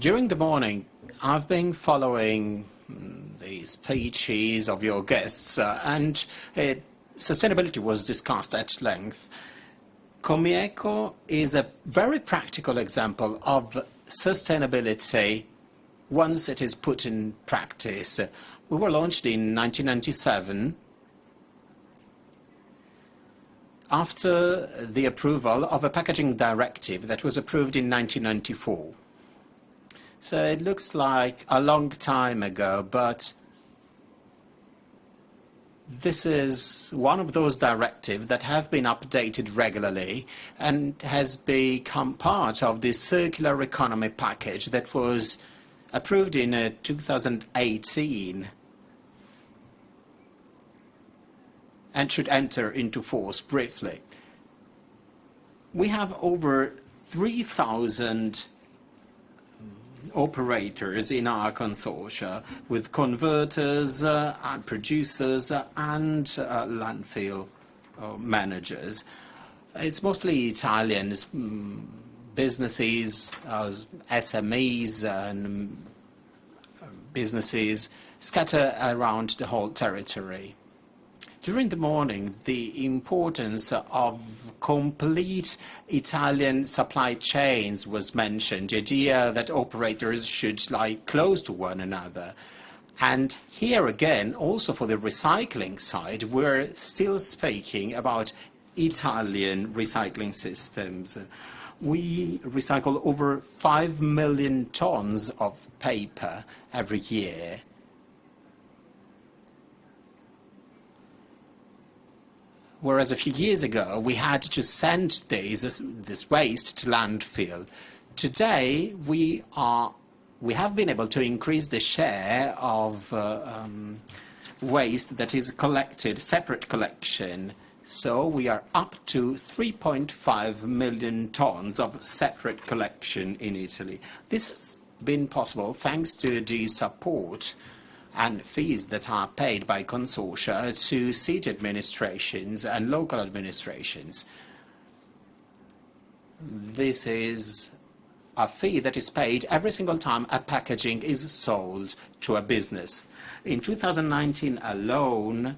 During the morning, I've been following the speeches of your guests, and sustainability was discussed at length. COMIECO is a very practical example of sustainability once it is put in practice. We were launched in 1997 after the approval of a packaging directive that was approved in 1994. So it looks like a long time ago, but this is one of those directives that have been updated regularly and has become part of the circular economy package that was approved in 2018 and should enter into force briefly. We have over 3,000 operators in our consortia, with converters and producers and landfill managers. It's mostly Italians, businesses, SMEs and businesses scatter around the whole territory. During the morning, the importance of complete Italian supply chains was mentioned, the idea that operators should lie close to one another. And here again, also for the recycling side, we're still speaking about Italian recycling systems. We recycle over 5 million tons of paper every year. Whereas a few years ago, we had to send this waste to landfill. Today, we have been able to increase the share of waste that is collected, separate collection. So we are up to 3.5 million tons of separate collection in Italy. This has been possible thanks to the support and fees that are paid by consortia to city administrations and local administrations. This is a fee that is paid every single time a packaging is sold to a business. In 2019 alone,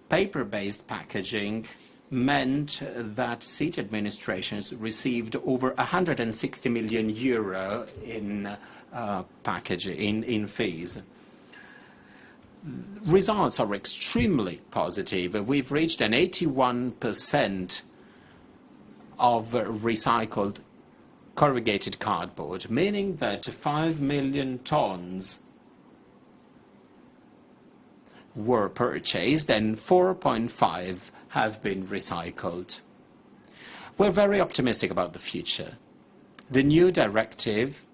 paper-based packaging meant that city administrations received over 160 million euro in packaging, in fees. Results are extremely positive. We've reached an 81% of recycled corrugated cardboard, meaning that 5 million tons were purchased and 4.5 have been recycled. We're very optimistic about the future. The new directive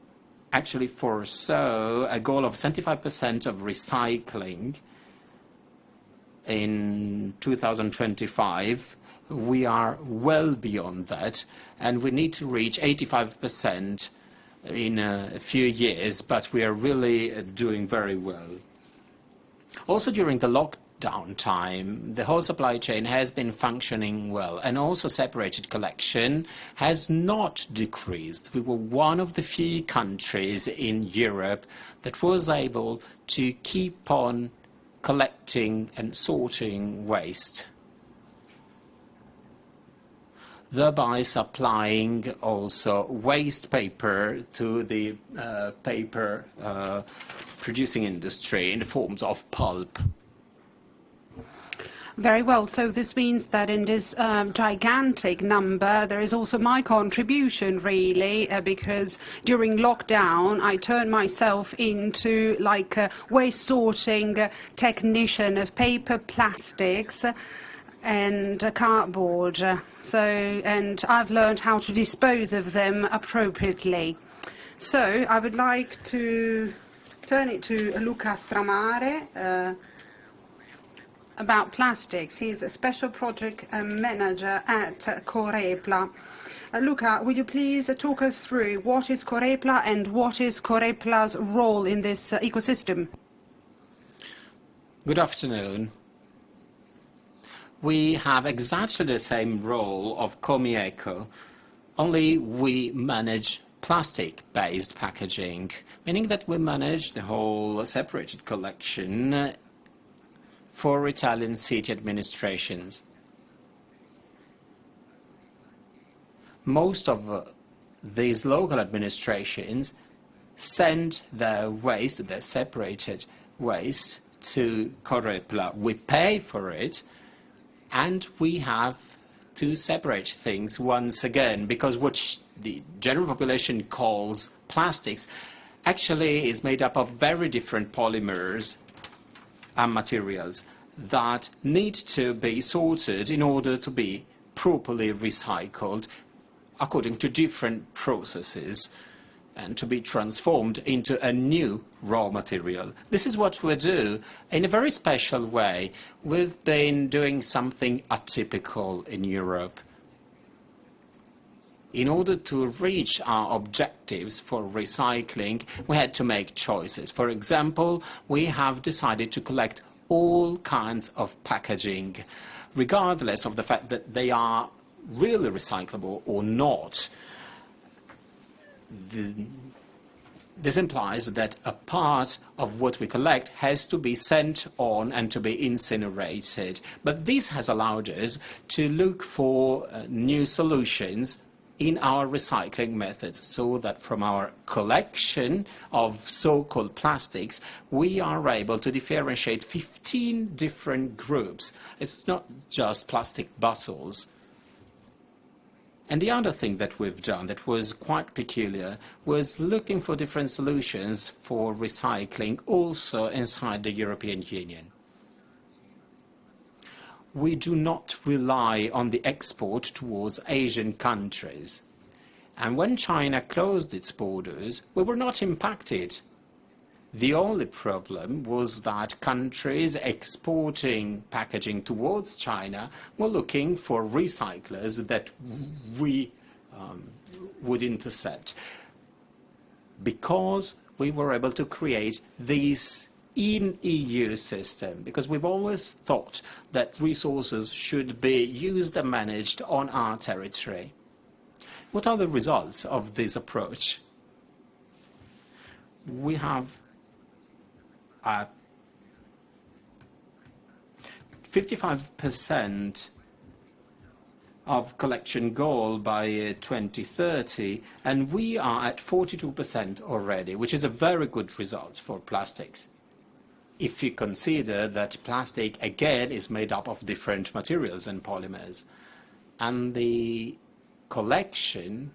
actually foresaw a goal of 75% of recycling in 2025. We are well beyond that, and we need to reach 85% in a few years, but we are really doing very well. Also during the lockdown time, the whole supply chain has been functioning well, and also separated collection has not decreased. We were one of the few countries in Europe that was able to keep on collecting and sorting waste, thereby supplying also waste paper to the paper producing industry in the forms of pulp. Very well. So this means that in this gigantic number, there is also my contribution, really, because during lockdown, I turned myself into like a waste sorting technician of paper, plastics, and cardboard. And I've learned how to dispose of them appropriately. So I would like to turn it to Luca Stramare about plastics. He's a special project manager at COREPLA. Luca, would you please talk us through what is COREPLA and what is COREPLA's role in this ecosystem? Good afternoon. We have exactly the same role of COMIECO, only we manage plastic-based packaging, meaning that we manage the whole separated collection for Italian city administrations. Most of these local administrations send their waste, their separated waste, to COREPLA. We pay for it, and we have to separate things once again, because what the general population calls plastics actually is made up of very different polymers and materials that need to be sorted in order to be properly recycled according to different processes and to be transformed into a new raw material. This is what we do in a very special way. We've been doing something atypical in Europe. In order to reach our objectives for recycling, we had to make choices. For example, we have decided to collect all kinds of packaging, regardless of the fact that they are really recyclable or not. This implies that a part of what we collect has to be sent on and to be incinerated. But this has allowed us to look for new solutions in our recycling methods, so that from our collection of so-called plastics, we are able to differentiate 15 different groups. It's not just plastic bottles. And the other thing that we've done that was quite peculiar was looking for different solutions for recycling also inside the European Union. We do not rely on the export towards Asian countries. And when China closed its borders, we were not impacted. The only problem was that countries exporting packaging towards China were looking for recyclers that we would intercept, because we were able to create this in-EU system, because we've always thought that resources should be used and managed on our territory. What are the results of this approach? We have 55% of collection goal by 2030, and we are at 42% already, which is a very good result for plastics. If you consider that plastic, again, is made up of different materials and polymers, and the collection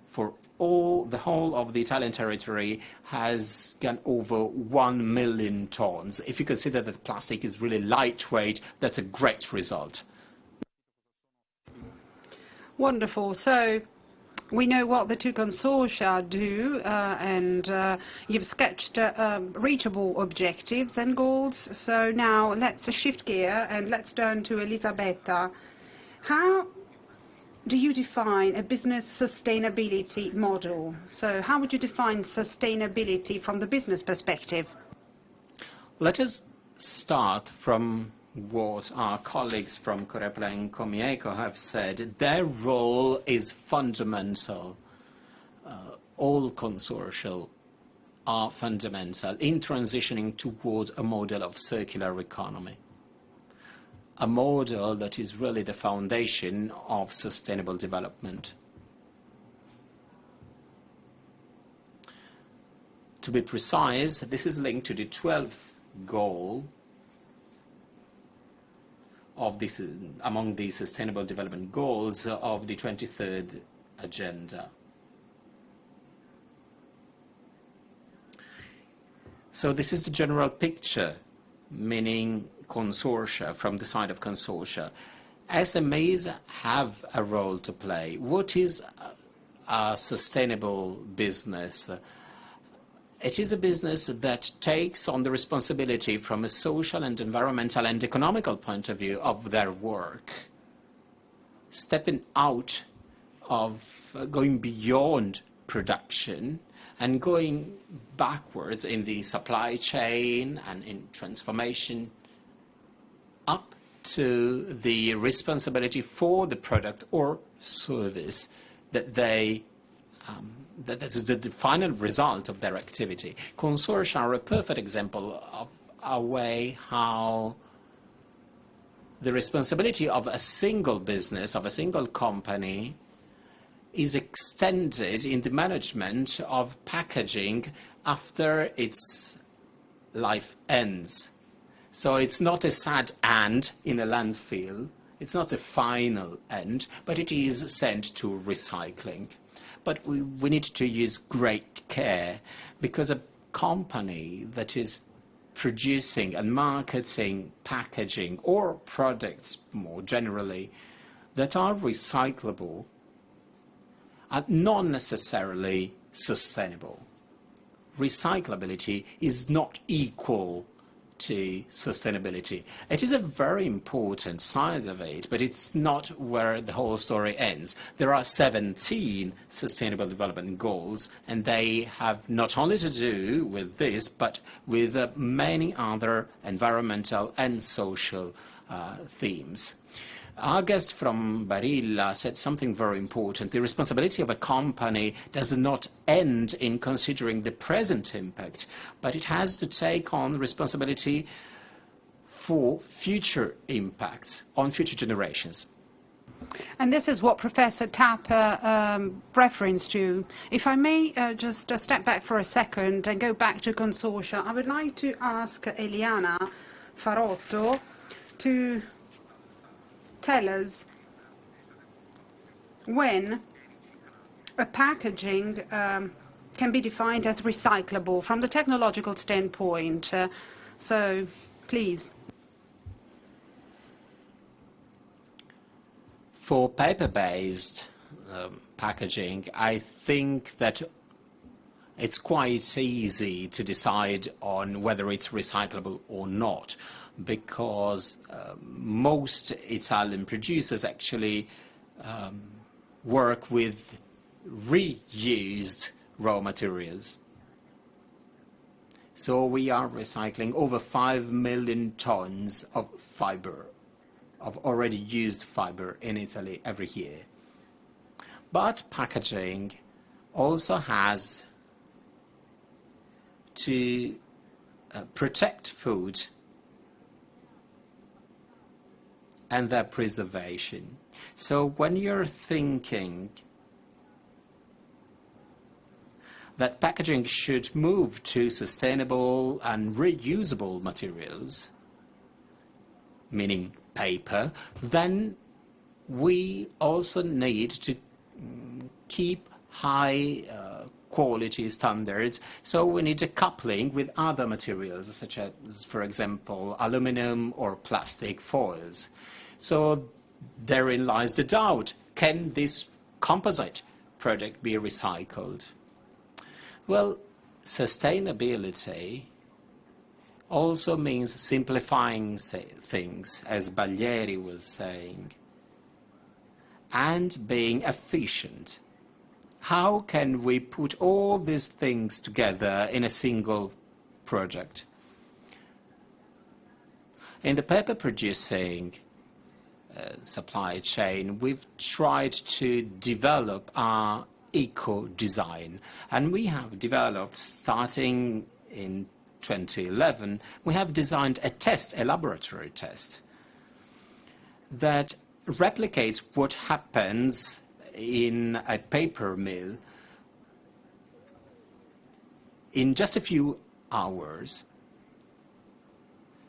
for the whole of the Italian territory has gone over 1 million tons. If you consider that plastic is really lightweight, that's a great result. Wonderful. So we know what the two consortia do, and you've sketched reachable objectives and goals. So now let's shift gear and let's turn to Elisabetta. How do you define a business sustainability model? So how would you define sustainability from the business perspective? Let us start from what our colleagues from COREPLA and COMIECO have said. Their role is fundamental. All consortia are fundamental in transitioning towards a model of circular economy, a model that is really the foundation of sustainable development. To be precise, this is linked to the 12th goal of this, among the Sustainable Development Goals of the 23rd Agenda. So this is the general picture, meaning consortia, from the side of consortia. SMEs have a role to play. What is a sustainable business? It is a business that takes on the responsibility from a social and environmental and economical point of view of their work, stepping out of going beyond production and going backwards in the supply chain and in transformation up to the responsibility for the product or service that they that is the final result of their activity. Consortia are a perfect example of a way how the responsibility of a single business, of a single company, is extended in the management of packaging after its life ends. So it's not a sad end in a landfill, it's not a final end, but it is sent to recycling. But we need to use great care, because a company that is producing and marketing packaging or products more generally that are recyclable are not necessarily sustainable. Recyclability is not equal to sustainability. It is a very important side of it, but it's not where the whole story ends. There are 17 Sustainable Development Goals, and they have not only to do with this, but with many other environmental and social themes. Our guest from Barilla said something very important. The responsibility of a company does not end in considering the present impact, but it has to take on responsibility for future impacts on future generations. And this is what Professor Tapper referenced to. If I may just step back for a second and go back to consortia, I would like to ask Eliana Farotto to tell us when a packaging can be defined as recyclable from the technological standpoint. So, please. For paper-based packaging, I think that it's quite easy to decide on whether it's recyclable or not, because most Italian producers actually work with reused raw materials. So we are recycling over 5 million tons of fiber, of already used fiber in Italy every year. But packaging also has to protect food and their preservation. So when you're thinking that packaging should move to sustainable and reusable materials, meaning paper, then we also need to keep high quality standards. So we need a coupling with other materials, such as, for example, aluminum or plastic foils. So therein lies the doubt. Can this composite product be recycled? Well, sustainability also means simplifying things, as Baglieri was saying, and being efficient. How can we put all these things together in a single project? In the paper producing supply chain, we've tried to develop our eco-design, and we have developed, starting in 2011, we have designed a test, a laboratory test, that replicates what happens in a paper mill in just a few hours.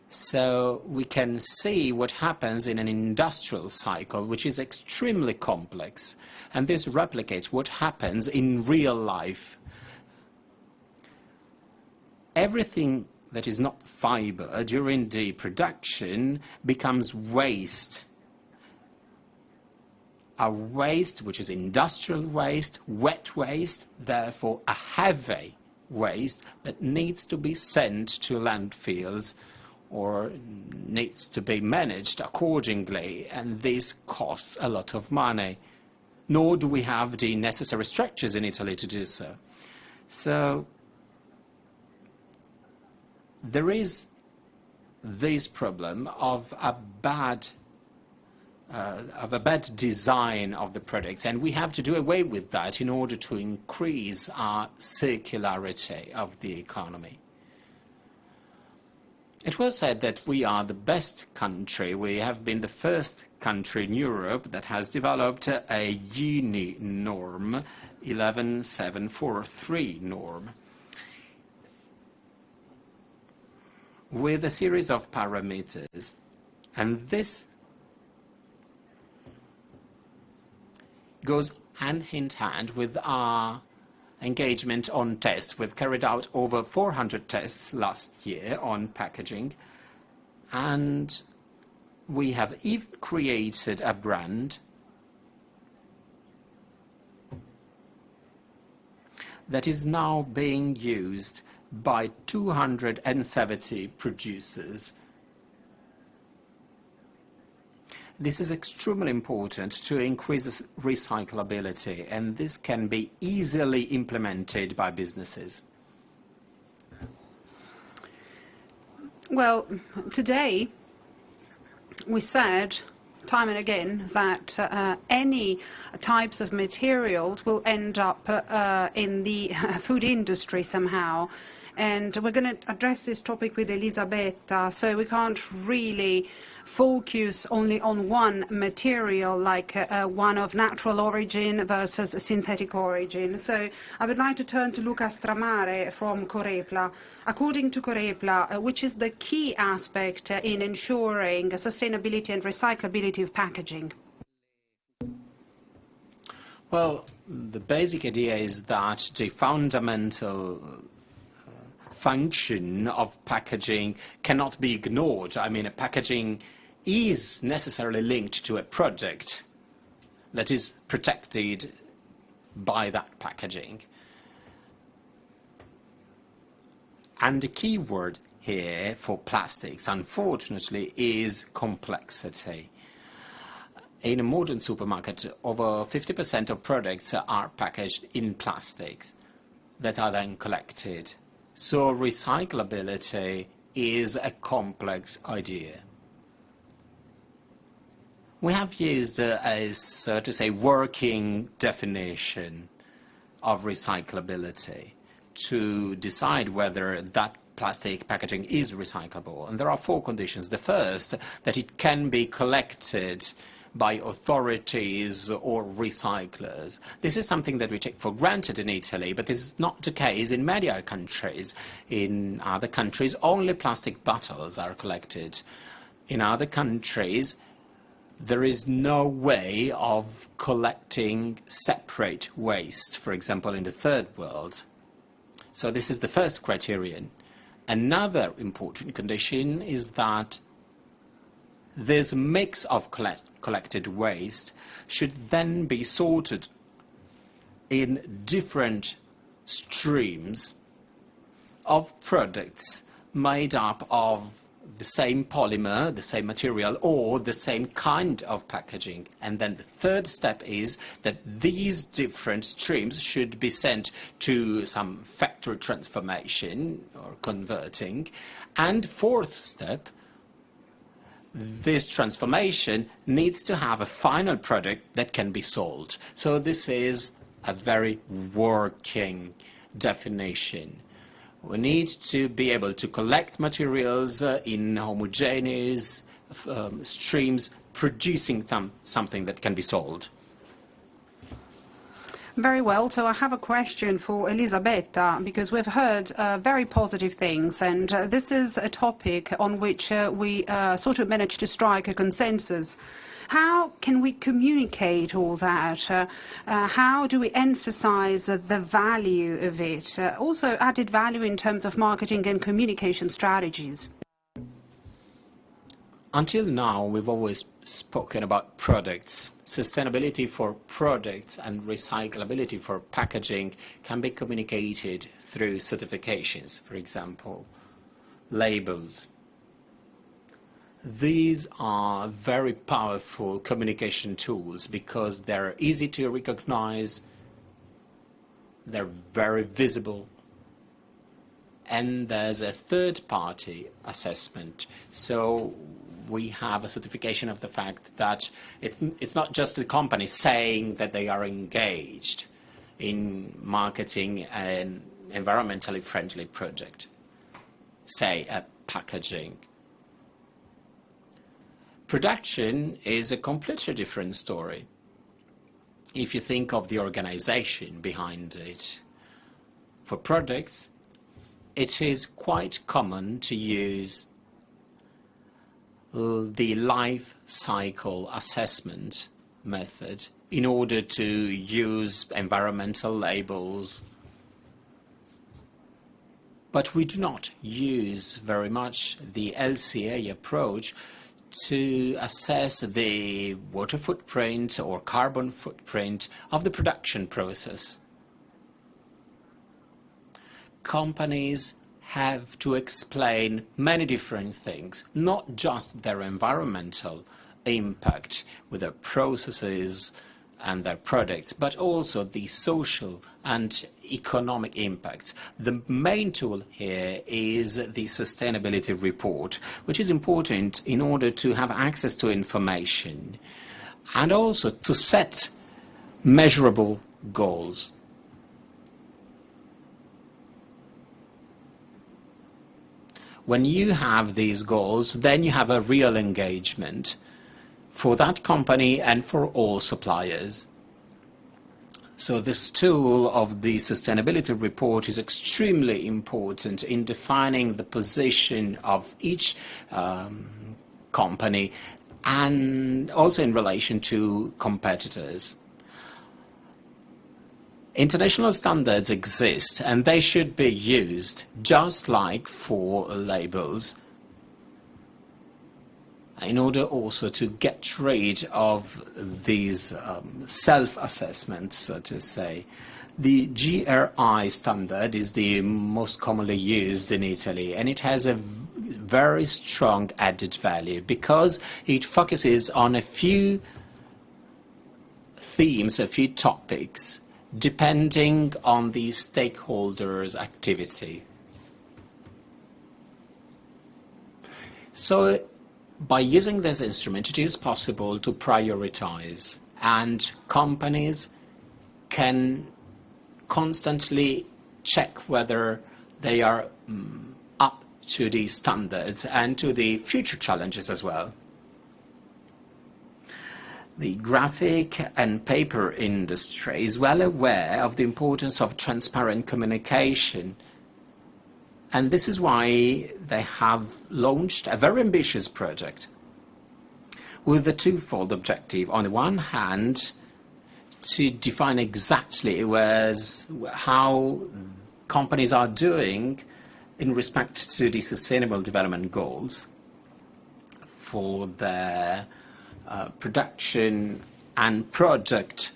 So we can see what happens in an industrial cycle, which is extremely complex, and this replicates what happens in real life. Everything that is not fiber during the production becomes waste. A waste which is industrial waste, wet waste, therefore a heavy waste that needs to be sent to landfills or needs to be managed accordingly, and this costs a lot of money. Nor do we have the necessary structures in Italy to do so. So there is this problem of a bad of a bad design of the products, and we have to do away with that in order to increase our circularity of the economy. It was said that we are the best country. We have been the first country in Europe that has developed a uni-norm, 11743 norm, with a series of parameters. And this goes hand in hand with our engagement on tests. We've carried out over 400 tests last year on packaging, and we have even created a brand that is now being used by 270 producers. This is extremely important to increase recyclability, and this can be easily implemented by businesses. Well, today we said time and again that any types of materials will end up in the food industry somehow. And we're going to address this topic with Elisabetta, so we can't really focus only on one material, like one of natural origin versus synthetic origin. So I would like to turn to Luca Stramare from COREPLA. According to COREPLA, which is the key aspect in ensuring sustainability and recyclability of packaging? Well, the basic idea is that the fundamental function of packaging cannot be ignored. I mean, a packaging is necessarily linked to a product that is protected by that packaging. And the key word here for plastics, unfortunately, is complexity. In a modern supermarket, over 50% of products are packaged in plastics that are then collected. So recyclability is a complex idea. We have used a, so to say, working definition of recyclability to decide whether that plastic packaging is recyclable. And there are 4 conditions. The first, that it can be collected by authorities or recyclers. This is something that we take for granted in Italy, but this is not the case in many other countries. In other countries, only plastic bottles are collected. In other countries, there is no way of collecting separate waste, for example, in the third world. So this is the first criterion. Another important condition is that this mix of collected waste should then be sorted in different streams of products made up of the same polymer, the same material, or the same kind of packaging. And then the third step is that these different streams should be sent to some factory transformation or converting. And fourth step, this transformation needs to have a final product that can be sold. So this is a very working definition. We need to be able to collect materials in homogeneous streams, producing something that can be sold. Very well. So I have a question for Elisabetta, because we've heard very positive things, and this is a topic on which we sort of managed to strike a consensus. How can we communicate all that? How do we emphasize the value of it? Also added value in terms of marketing and communication strategies. Until now, we've always spoken about products. Sustainability for products and recyclability for packaging can be communicated through certifications, for example, labels. These are very powerful communication tools because they're easy to recognize, they're very visible, and there's a third-party assessment. So we have a certification of the fact that it's not just the company saying that they are engaged in marketing an environmentally friendly project, say a packaging. Production is a completely different story. If you think of the organization behind it, for products, it is quite common to use the life cycle assessment method in order to use environmental labels. But we do not use very much the LCA approach to assess the water footprint or carbon footprint of the production process. Companies have to explain many different things, not just their environmental impact with their processes and their products, but also the social and economic impacts. The main tool here is the sustainability report, which is important in order to have access to information and also to set measurable goals. When you have these goals, then you have a real engagement for that company and for all suppliers. So this tool of the sustainability report is extremely important in defining the position of each company and also in relation to competitors. International standards exist and they should be used just like for labels, in order also to get rid of these self-assessments, so to say. The GRI standard is the most commonly used in Italy, and it has a very strong added value because it focuses on a few themes, a few topics, depending on the stakeholders' activity. So, by using this instrument, it is possible to prioritize, and companies can constantly check whether they are up to the standards and to the future challenges as well. The graphic and paper industry is well aware of the importance of transparent communication. And this is why they have launched a very ambitious project with a twofold objective. On the one hand, to define exactly how companies are doing in respect to the Sustainable Development Goals for their production and project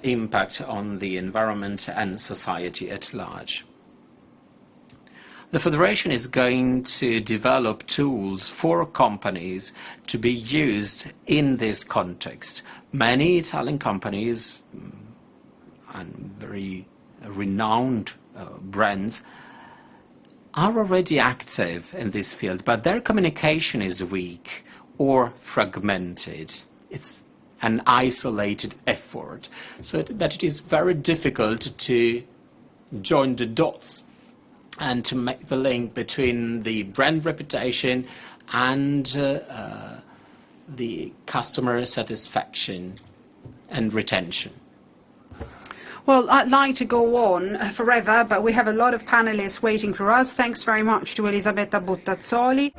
impact on the environment and society at large. The Federation is going to develop tools for companies to be used in this context. Many Italian companies and very renowned brands are already active in this field, but their communication is weak or fragmented. It's an isolated effort, so that it is very difficult to join the dots and to make the link between the brand reputation and the customer satisfaction and retention. Well, I'd like to go on forever, but we have a lot of panelists waiting for us. Thanks very much to Elisabetta Bottazzoli.